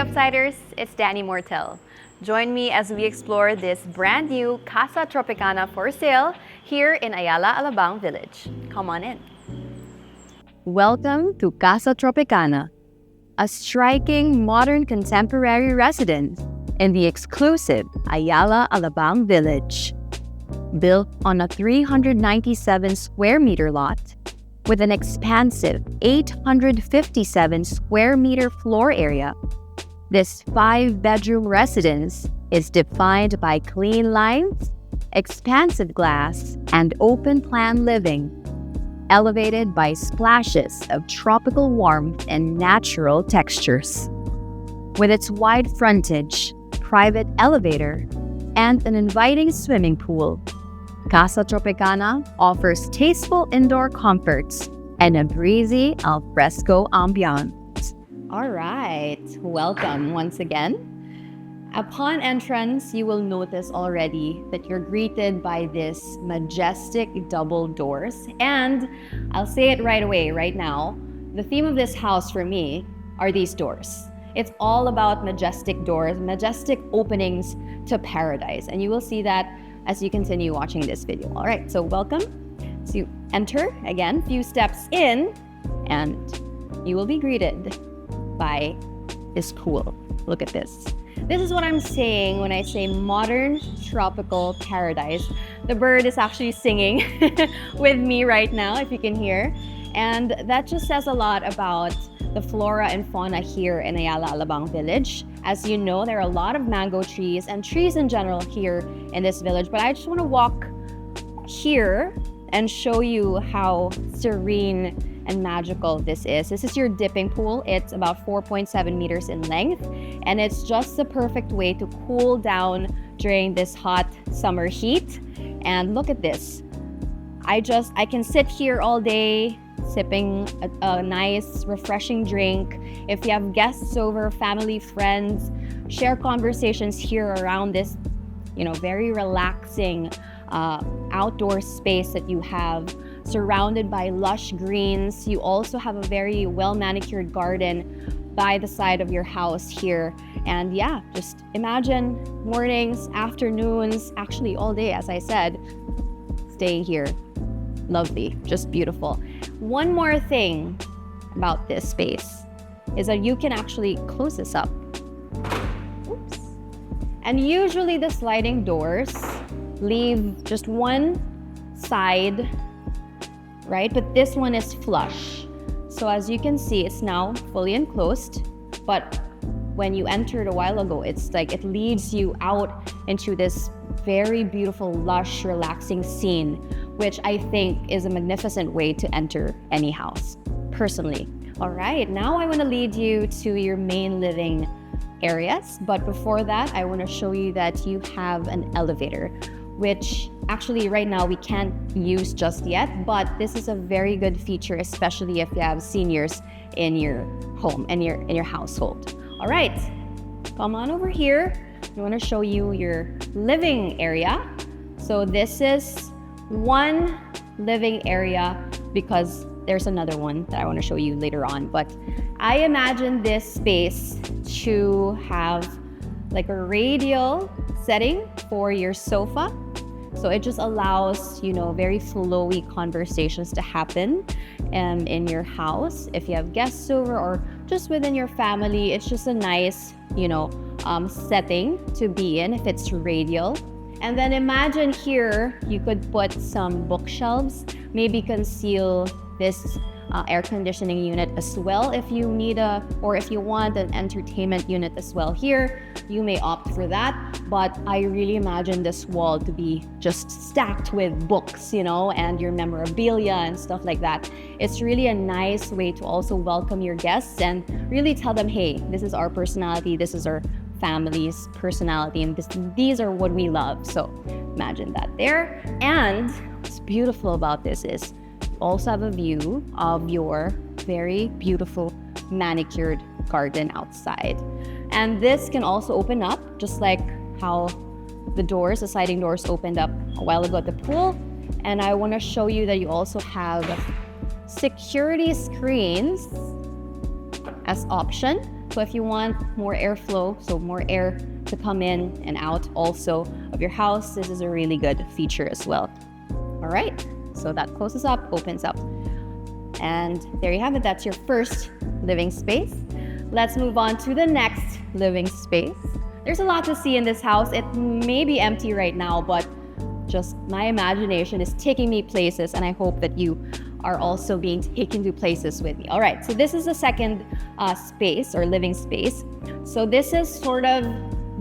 Upsiders, it's Danny Mortel. Join me as we explore this brand new CASA Tropicana for sale here in Ayala Alabang village. Come on in. Welcome to CASA Tropicana, a striking modern contemporary residence in the exclusive Ayala Alabang village. Built on a 397 square meter lot with an expansive 857 square meter floor area, this 5-bedroom residence is defined by clean lines, expansive glass, and open-plan living, elevated by splashes of tropical warmth and natural textures. With its wide frontage, private elevator, and an inviting swimming pool, CASA Tropicana offers tasteful indoor comforts and a breezy alfresco ambiance. All right, welcome once again. Upon entrance, you will notice already that you're greeted by this majestic double doors. And I'll say it right away, right now, the theme of this house for me are these doors. It's all about majestic doors, majestic openings to paradise. And you will see that as you continue watching this video. All right, so welcome. So you enter, again, few steps in, and you will be greeted by this pool. Look at this. This is what I'm saying when I say modern tropical paradise. The bird is actually singing with me right now, if you can hear. And that just says a lot about the flora and fauna here in Ayala Alabang village. As you know, there are a lot of mango trees and trees in general here in this village, but I just want to walk here and show you how serene and magical this is. This is your dipping pool. It's about 4.7 meters in length, and it's just the perfect way to cool down during this hot summer heat. And look at this. I can sit here all day sipping a nice, refreshing drink. If you have guests over, family, friends, share conversations here around this, very relaxing outdoor space that you have, surrounded by lush greens. You also have a very well-manicured garden by the side of your house here. And yeah, just imagine mornings, afternoons, actually all day, as I said, staying here. Lovely, just beautiful. One more thing about this space is that you can actually close this up. Oops. And usually the sliding doors leave just one side, right? But this one is flush. So as you can see, it's now fully enclosed, but when you entered a while ago, it's like it leads you out into this very beautiful, lush, relaxing scene, which I think is a magnificent way to enter any house, personally. All right, now I want to lead you to your main living areas. But before that, I want to show you that you have an elevator, which actually right now we can't use just yet, but this is a very good feature, especially if you have seniors in your home and in your household. All right, come on over here. I want to show you your living area. So this is one living area because there's another one that I want to show you later on. But I imagine this space to have like a radial setting for your sofa. So it just allows, very flowy conversations to happen in your house. If you have guests over or just within your family, it's just a nice, setting to be in if it's radial. And then imagine here, you could put some bookshelves, maybe conceal this air conditioning unit as well. If you need if you want an entertainment unit as well here, you may opt for that. But I really imagine this wall to be just stacked with books, and your memorabilia and stuff like that. It's really a nice way to also welcome your guests and really tell them, hey, this is our personality, this is our family's personality, and these are what we love. So imagine that there. And what's beautiful about this is you also have a view of your very beautiful manicured garden outside. And this can also open up just like how the sliding doors opened up a while ago at the pool. And I want to show you that you also have security screens as option. So if you want more airflow, so more air to come in and out also of your house, this is a really good feature as well. All right, so that closes up, opens up. And there you have it, that's your first living space. Let's move on to the next living space. There's a lot to see in this house. It may be empty right now, but just my imagination is taking me places, and I hope that you are also being taken to places with me. All right, so this is the second space or living space. So this is sort of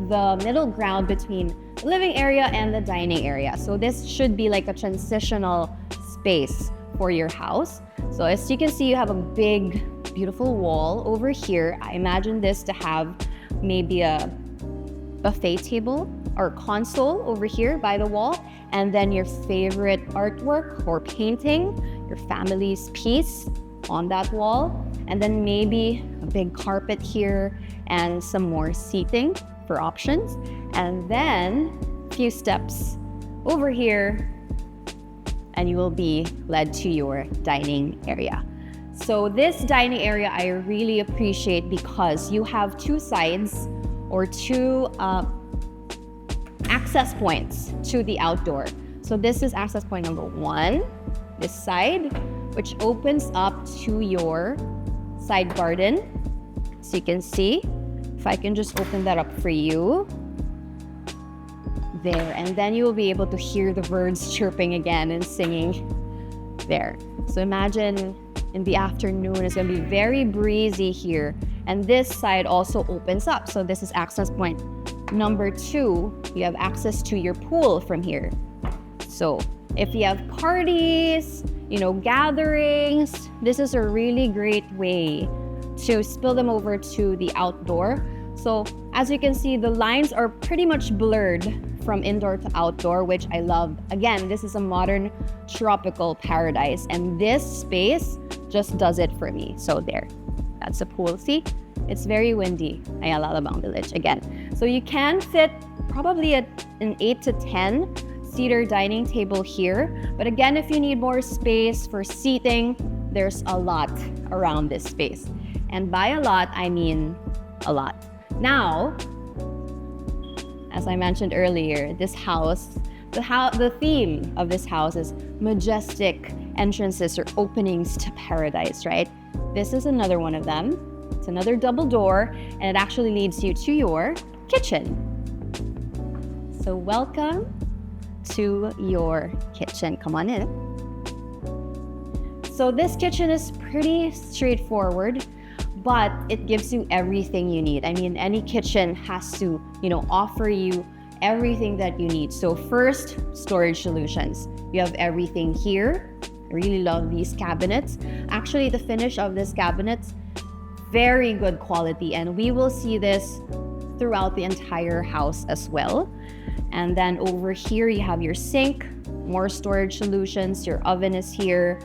the middle ground between the living area and the dining area. So this should be like a transitional space for your house. So as you can see, you have a big, beautiful wall over here. I imagine this to have maybe a buffet table or console over here by the wall, and then your favorite artwork or painting, your family's piece on that wall, and then maybe a big carpet here and some more seating for options. And then a few steps over here and you will be led to your dining area. So this dining area I really appreciate because you have two sides or two access points to the outdoor. So this is access point number one, this side, which opens up to your side garden. So you can see, if I can just open that up for you. There, and then you will be able to hear the birds chirping again and singing there. So imagine in the afternoon, it's gonna be very breezy here. And this side also opens up. So this is access point number two. You have access to your pool from here. So if you have parties, gatherings, this is a really great way to spill them over to the outdoor. So as you can see, the lines are pretty much blurred from indoor to outdoor, which I love. Again, this is a modern tropical paradise, and this space just does it for me. So there, that's a pool. See, it's very windy, Ayala Alabang Village again. So you can fit probably an 8 to 10 seater dining table here. But again, if you need more space for seating, there's a lot around this space. And by a lot, I mean a lot. Now, as I mentioned earlier, this house, the theme of this house is majestic entrances or openings to paradise, right? This is another one of them. It's another double door, and it actually leads you to your kitchen. So welcome to your kitchen. Come on in. So this kitchen is pretty straightforward, but it gives you everything you need. I mean, any kitchen has to, offer you everything that you need. So first, storage solutions. You have everything here. I really love these cabinets. Actually, the finish of this cabinets, very good quality, and we will see this throughout the entire house as well. And then over here, you have your sink, more storage solutions. Your oven is here,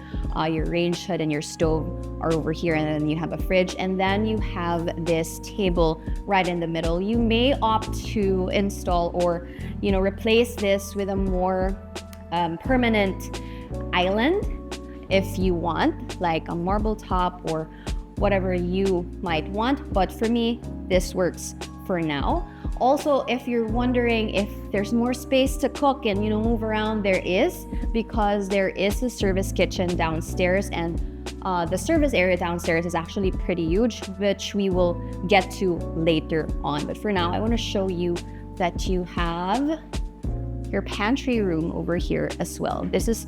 your range hood and your stove are over here, and then you have a fridge, and then you have this table right in the middle. You may opt to install or replace this with a more permanent island if you want, like a marble top or whatever you might want, but for me this works for now. Also, if you're wondering if there's more space to cook and move around, there is, because there is a service kitchen downstairs, and the service area downstairs is actually pretty huge, which we will get to later on. But for now, I want to show you that you have your pantry room over here as well. This is,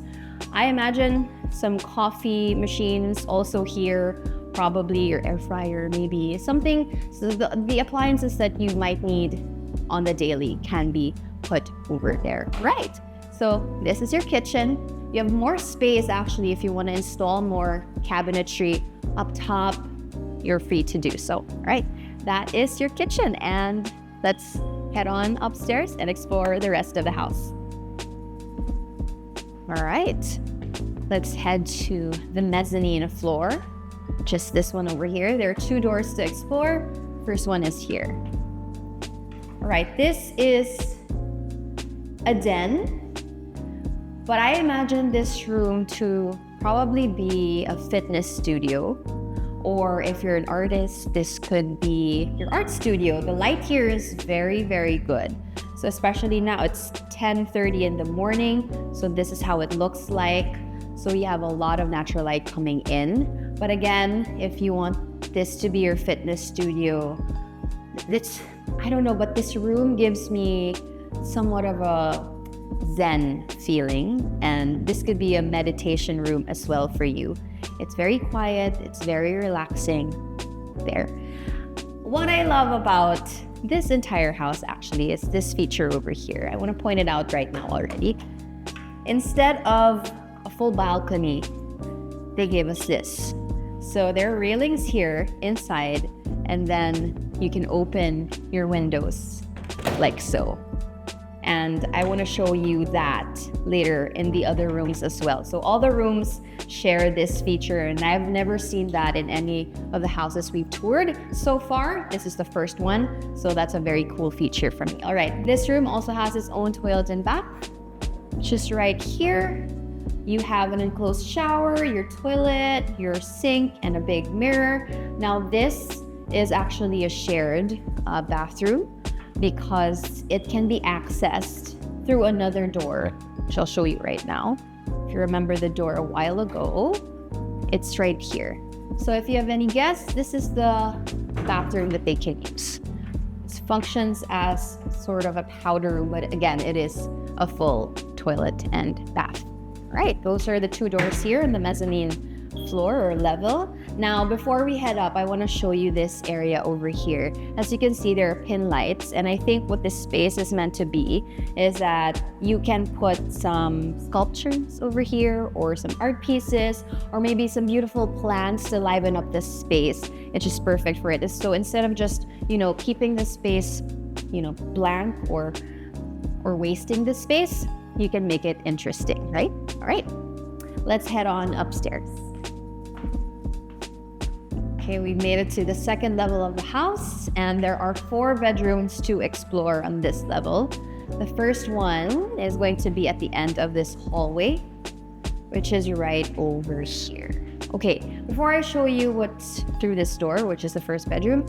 I imagine, some coffee machines also here, probably your air fryer, maybe something. So the appliances that you might need on the daily can be put over there. Right, so this is your kitchen. You have more space actually if you want to install more cabinetry up top, you're free to do so. All right, that is your kitchen, and let's head on upstairs and explore the rest of the house. All right, let's head to the mezzanine floor. Just this one over here. There are two doors to explore. First one is here. All right, this is a den, but I imagine this room to probably be a fitness studio Or if you're an artist, this could be your art studio. The light here is very, very good. So especially now, it's 10:30 in the morning. So this is how it looks like. So you have a lot of natural light coming in. But again, if you want this to be your fitness studio, I don't know, but this room gives me somewhat of a Zen feeling, and this could be a meditation room as well for you. It's very quiet, it's very relaxing there. What I love about this entire house actually is this feature over here. I want to point it out right now already. Instead of a full balcony, they gave us this. So there are railings here inside, and then you can open your windows like so. And I want to show you that later in the other rooms as well. So all the rooms share this feature, and I've never seen that in any of the houses we've toured so far. This is the first one, so that's a very cool feature for me. All right, this room also has its own toilet and bath. Just right here, you have an enclosed shower, your toilet, your sink, and a big mirror. Now this is actually a shared bathroom, because it can be accessed through another door, which I'll show you right now. If you remember the door a while ago, it's right here. So if you have any guests, this is the bathroom that they can use. It functions as sort of a powder room, but again, it is a full toilet and bath. All right, those are the two doors here in the mezzanine floor or level. Now, before we head up, I want to show you this area over here. As you can see, there are pin lights, and I think what this space is meant to be is that you can put some sculptures over here, or some art pieces, or maybe some beautiful plants to liven up this space. It's just perfect for it. So instead of just, keeping the space, blank or wasting the space, you can make it interesting, right? All right, let's head on upstairs. Okay, we made it to the second level of the house, and there are 4 bedrooms to explore on this level. The first one is going to be at the end of this hallway, which is right over here. Okay, before I show you what's through this door, which is the first bedroom,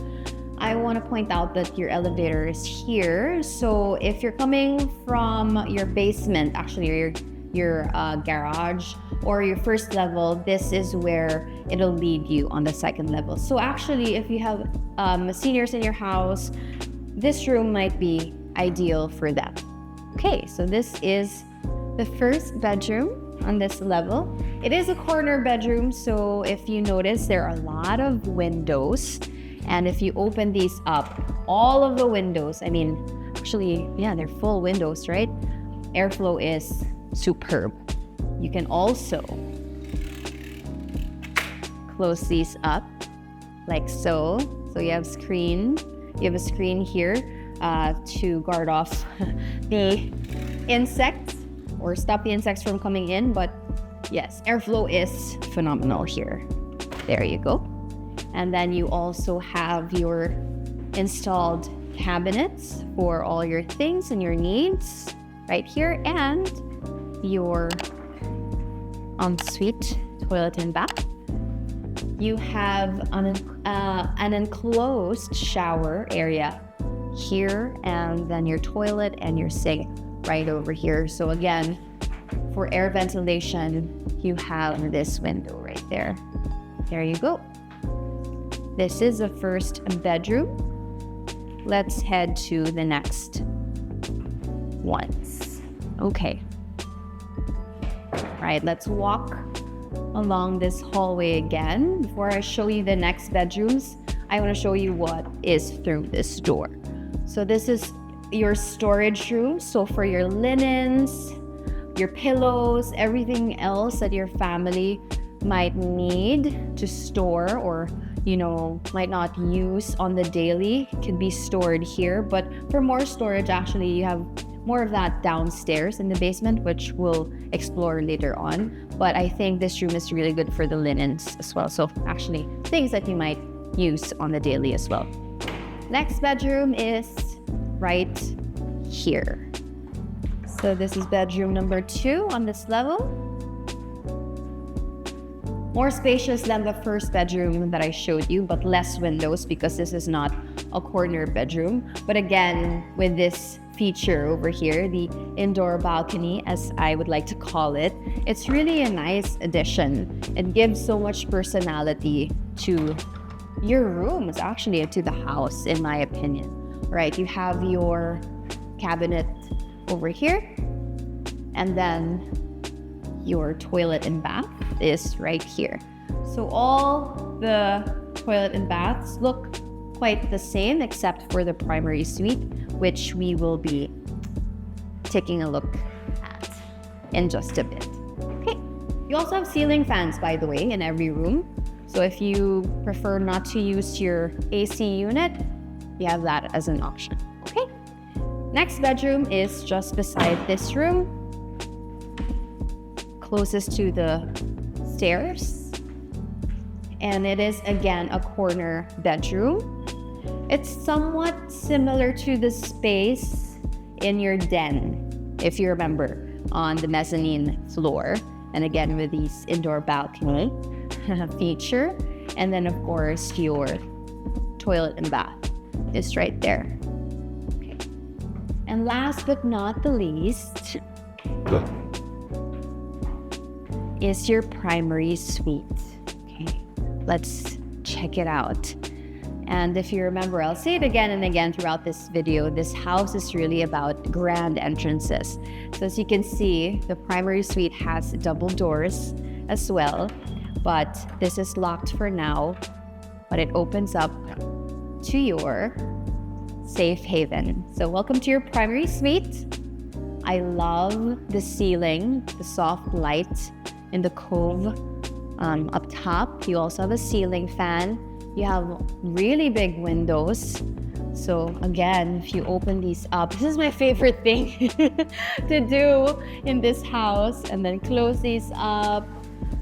I want to point out that your elevator is here. So if you're coming from your basement, actually your garage or your first level, this is where it'll lead you on the second level. So actually, if you have seniors in your house, this room might be ideal for them. Okay, so this is the first bedroom on this level. It is a corner bedroom, so if you notice, there are a lot of windows. And if you open these up, all of the windows, they're full windows, right? Airflow is superb. You can also close these up like so. So you have a screen here to guard off the insects or stop the insects from coming in. But yes, airflow is phenomenal here. There you go. And then you also have your installed cabinets for all your things and your needs right here, and your ensuite toilet and bath. You have an enclosed shower area here, and then your toilet and your sink right over here. So again, for air ventilation, you have this window right there. There you go. This is the first bedroom. Let's head to the next ones. Okay. All right, let's walk along this hallway again. Before I show you the next bedrooms, I want to show you what is through this door. So this is your storage room. So for your linens, your pillows, everything else that your family might need to store or might not use on the daily can be stored here. But for more storage, actually, you have more of that downstairs in the basement, which we'll explore later on. But I think this room is really good for the linens as well. So actually, things that you might use on the daily as well. Next bedroom is right here. So this is bedroom number 2 on this level. more spacious than the first bedroom that I showed you, but less windows because this is not a corner bedroom. But again, with this feature over here, the indoor balcony, as I would like to call it, it's really a nice addition. It gives so much personality to your rooms, actually, to the house, in my opinion. Right, you have your cabinet over here, and then your toilet and bath is right here. So all the toilet and baths look quite the same except for the primary suite, which we will be taking a look at in just a bit. Okay, you also have ceiling fans, by the way, in every room. So if you prefer not to use your AC unit, you have that as an option. Okay, next bedroom is just beside this room, closest to the stairs, and it is again a corner bedroom. It's somewhat similar to the space in your den, if you remember, on the mezzanine floor, and again with these indoor balcony feature. And then of course your toilet and bath is right there. Okay. And last but not the least is your primary suite. Okay, let's check it out. And if you remember, I'll say it again and again throughout this video, this house is really about grand entrances. So as you can see, the primary suite has double doors as well, but this is locked for now, but it opens up to your safe haven. So welcome to your primary suite. I love the ceiling, the soft light in the cove up top. You also have a ceiling fan. You have really big windows. So again, if you open these up, this is my favorite thing to do in this house, and then close these up,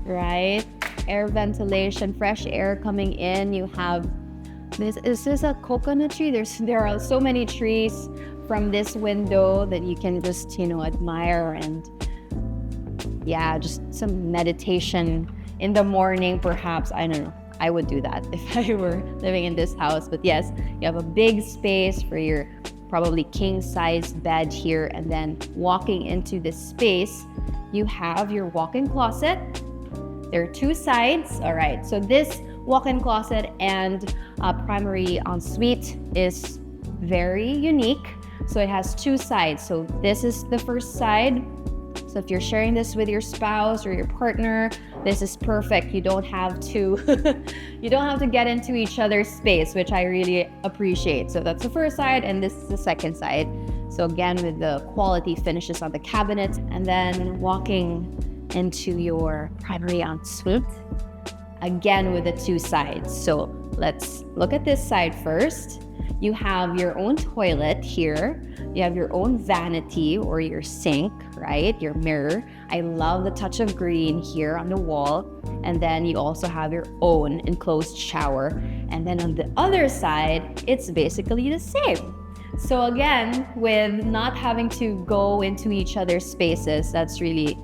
right? Air ventilation, fresh air coming in. You have this, is this a coconut tree? There are so many trees from this window that you can just, admire, and yeah, just some meditation in the morning, perhaps. I don't know. I would do that if I were living in this house. But yes, you have a big space for your probably king-size bed here. And then walking into this space, you have your walk-in closet. There are two sides. All right, so this walk-in closet and primary ensuite is very unique. So it has two sides. So this is the first side. So if you're sharing this with your spouse or your partner, this is perfect. You don't have to get into each other's space, which I really appreciate. So that's the first side, and this is the second side. So again, with the quality finishes on the cabinets, and then walking into your primary ensuite, again with the two sides. So let's look at this side first. You have your own toilet here. You have your own vanity or your sink, right? Your mirror. I love the touch of green here on the wall. And then you also have your own enclosed shower. And then on the other side, it's basically the same. So again, with not having to go into each other's spaces, that's really,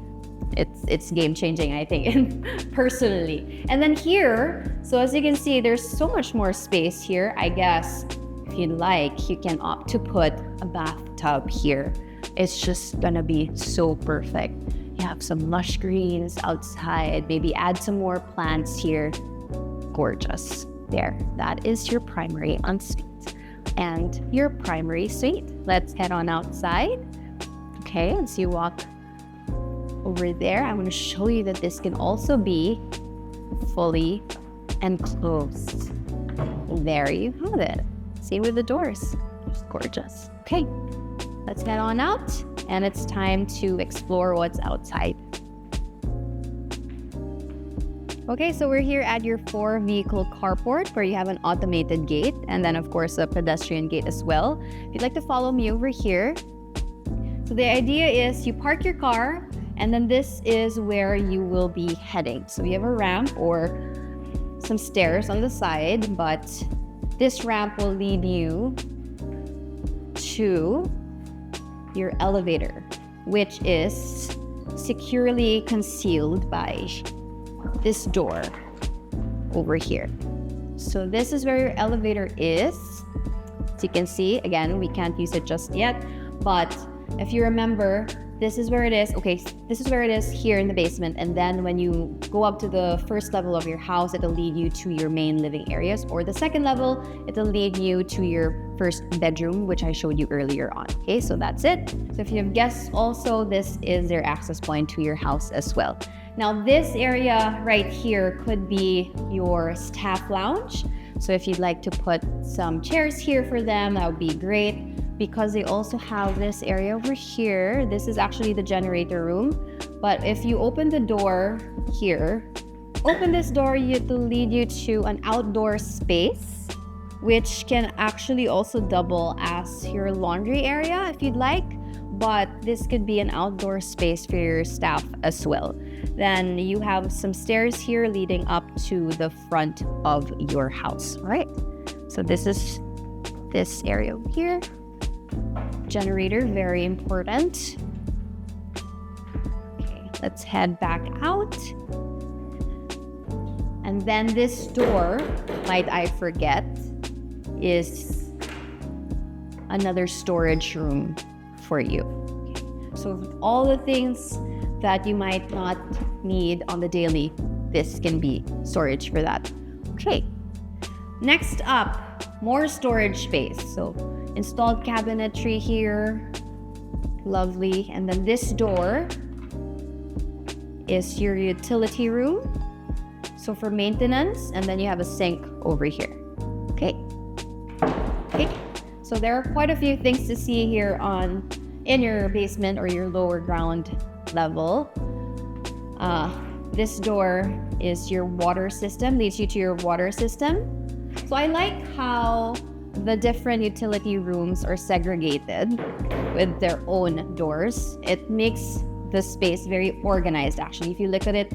it's game changing, I think, personally. And then here, so as you can see, there's so much more space here. I guess if you'd like, you can opt to put a bathtub here. It's just gonna be so perfect. You have some lush greens outside, maybe add some more plants here. Gorgeous. There, that is your primary ensuite and your primary suite. Let's head on outside. Okay, as you walk over there, I'm gonna show you that this can also be fully enclosed. There you have it. Same with the doors, just gorgeous. Okay, let's head on out, and it's time to explore what's outside. Okay, so we're here at your 4-vehicle carport where you have an automated gate, and then of course a pedestrian gate as well. If you'd like to follow me over here. So the idea is you park your car, and then this is where you will be heading. So you have a ramp or some stairs on the side, but this ramp will lead you to your elevator, which is securely concealed by this door over here. So this is where your elevator is. As you can see, again, we can't use it just yet, but if you remember, this is where it is. Okay, this is where it is here in the basement. And then when you go up to the first level of your house, it'll lead you to your main living areas. Or the second level, it'll lead you to your first bedroom, which I showed you earlier on. Okay, so that's it. So if you have guests also, this is their access point to your house as well. Now this area right here could be your staff lounge. So if you'd like to put some chairs here for them, that would be great. Because they also have this area over here. This is actually the generator room. But if you open the door here, open this door, it'll lead you to an outdoor space, which can actually also double as your laundry area if you'd like. But this could be an outdoor space for your staff as well. Then you have some stairs here leading up to the front of your house, right? So this is this area over here. Generator, very important. Okay, let's head back out. And then this door, might I forget, is another storage room for you. Okay. So all the things that you might not need on the daily, this can be storage for that. Okay, next up, more storage space. So installed cabinetry here, lovely. And then this door is your utility room, so for maintenance. And then you have a sink over here. Okay, so there are quite a few things to see here in your basement or your lower ground level. This door is your water system, leads you to your water system. So I like how the different utility rooms are segregated with their own doors. It makes the space very organized, actually. If you look at it,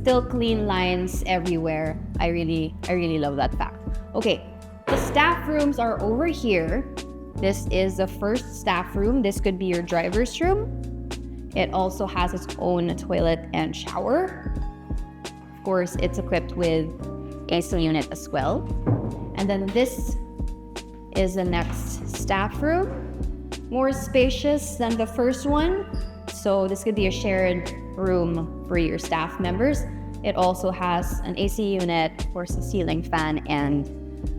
still clean lines everywhere. I really love that fact. Okay, the staff rooms are over here. This is the first staff room. This could be your driver's room. It also has its own toilet and shower. Of course, it's equipped with AC unit as well. And then this is the next staff room, more spacious than the first one. So this could be a shared room for your staff members. It also has an AC unit, of course, a ceiling fan, and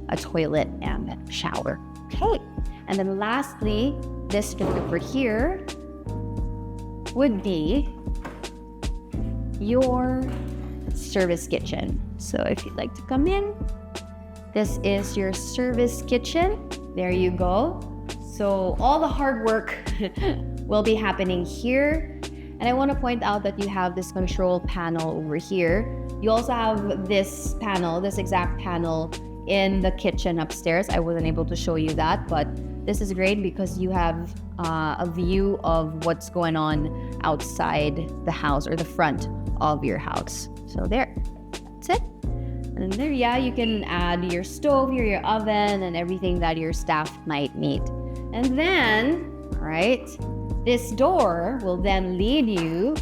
a toilet and shower. Okay, and then lastly, this room over here would be your service kitchen. So if you'd like to come in, this is your service kitchen. There you go. So all the hard work will be happening here. And I want to point out that you have this control panel over here. You also have this panel, this exact panel in the kitchen upstairs. I wasn't able to show you that, but this is great because you have a view of what's going on outside the house or the front of your house. So there, that's it. And there, yeah, you can add your stove here, your oven, and everything that your staff might need. And then, all right, this door will then lead you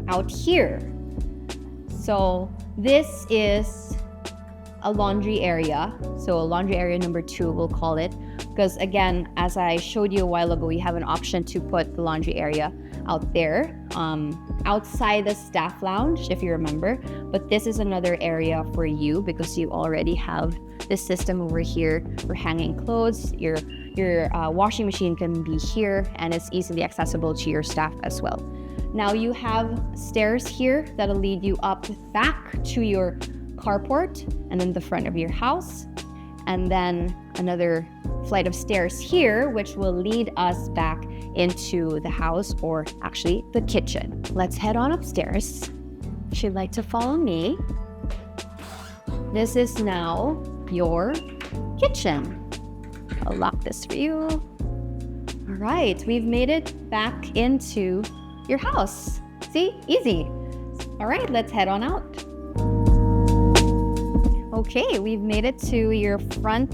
out here. So this is a laundry area. So laundry area number 2, we'll call it. Because again, as I showed you a while ago, you have an option to put the laundry area out there, outside the staff lounge, if you remember. But this is another area for you because you already have this system over here for hanging clothes. Your washing machine can be here, and it's easily accessible to your staff as well. Now you have stairs here that'll lead you up back to your carport and then the front of your house, and then another flight of stairs here, which will lead us back into the house, or actually the kitchen. Let's head on upstairs. If you'd like to follow me, this is now your kitchen. I'll lock this for you. All right, we've made it back into your house. See, easy. All right, let's head on out. Okay, we've made it to your front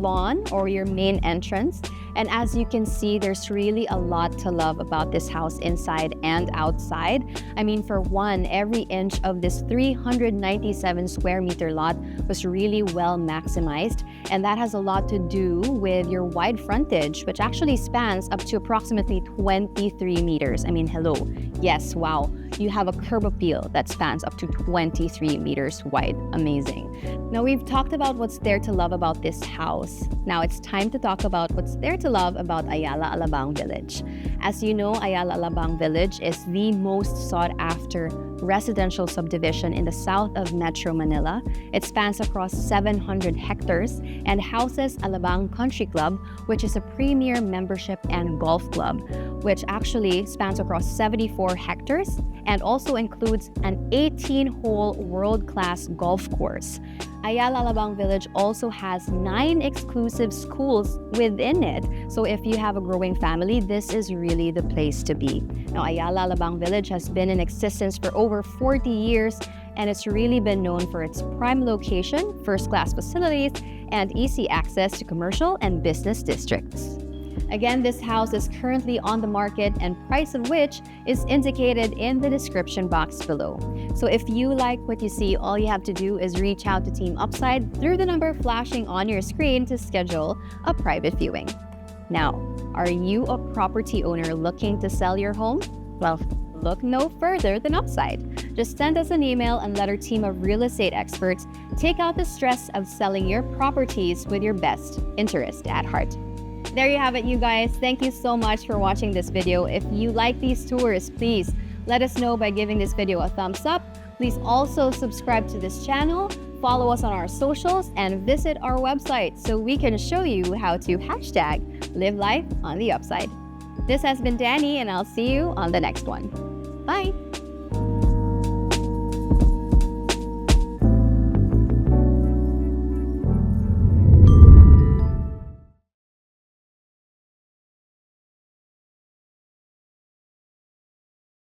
lawn or your main entrance. And as you can see, there's really a lot to love about this house inside and outside. I mean, for one, every inch of this 397 square meter lot was really well maximized. And that has a lot to do with your wide frontage, which actually spans up to approximately 23 meters. I mean, hello. Yes, wow. You have a curb appeal that spans up to 23 meters wide. Amazing. Now, we've talked about what's there to love about this house. Now it's time to talk about what's there to love about Ayala Alabang Village. As you know, Ayala Alabang Village is the most sought after residential subdivision in the south of Metro Manila. It spans across 700 hectares and houses Alabang Country Club, which is a premier membership and golf club, which actually spans across 74 hectares and also includes an 18-hole world-class golf course. Ayala Alabang Village also has 9 exclusive schools within it. So if you have a growing family, this is really the place to be. Now, Ayala Alabang Village has been in existence for over 40 years, and it's really been known for its prime location, first-class facilities, and easy access to commercial and business districts. Again, this house is currently on the market, and price of which is indicated in the description box below. So if you like what you see, all you have to do is reach out to Team Upside through the number flashing on your screen to schedule a private viewing. Now, are you a property owner looking to sell your home? Well, look no further than Upside. Just send us an email and let our team of real estate experts take out the stress of selling your properties with your best interest at heart. There you have it, you guys. Thank you so much for watching this video. If you like these tours, please let us know by giving this video a thumbs up. Please also subscribe to this channel, follow us on our socials, and visit our website so we can show you how to #live life on the upside. This has been Danny, and I'll see you on the next one. Bye!